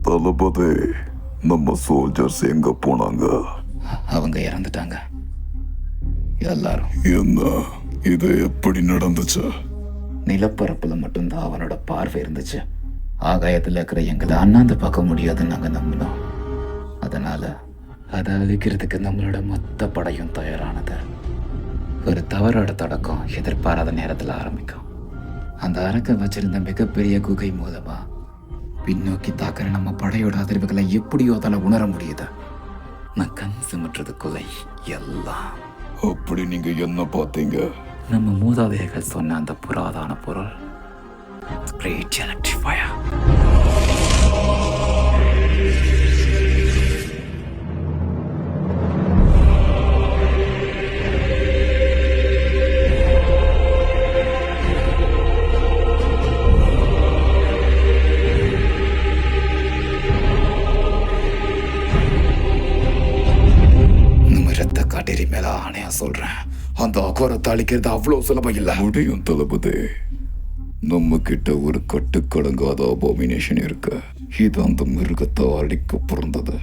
தளபதி, நம்ம சோல்ஜர்ஸ் எங்க போனாங்க? அவங்க இறந்துட்டாங்க எல்லாரும். என்ன இது எப்படி நடந்துச்சு? நிலப்பரப்புல மட்டும்தான் அவனோட பார்வை இருந்துச்சு. ஆகாயத்தில் இருக்கிற எங்களை அண்ணாந்து பார்க்க முடியாதுன்னு நாங்கள் நம்பினோம். அதனால அதை அழிக்கிறதுக்கு நம்மளோட மொத்த படையும் தயாரானது. ஒரு தவறோட தொடக்கம் எதிர்பாராத நேரத்தில் ஆரம்பிக்கும். அந்த அரக்க வச்சிருந்த மிகப்பெரிய குகை மூலமா பின்னோக்கி தாக்குற நம்ம படையோட அதிர்வுகளை எப்படியோ அதில் உணர முடியுது. நான் கண் சிமிட்டுறதுக்குள்ளே எல்லாம். அப்படி நீங்க என்ன பார்த்தீங்க? நம்ம மூதாதையர்கள் சொன்ன அந்த புராதான பொருள், கிரேட் எலக்ட்ரிஃபயர். காட்டேரி மேல ஆணையா சொல்றேன், அந்த அகோரத்தை அழிக்கிறது அவ்வளவு சுலபம் இல்லை. முடியும் தளபதி. நம்ம கிட்ட ஒரு கட்டுக்கடங்காத அபாமினேஷன் இருக்கு. இது அந்த மிருகத்தை அழிக்க பிறந்தது.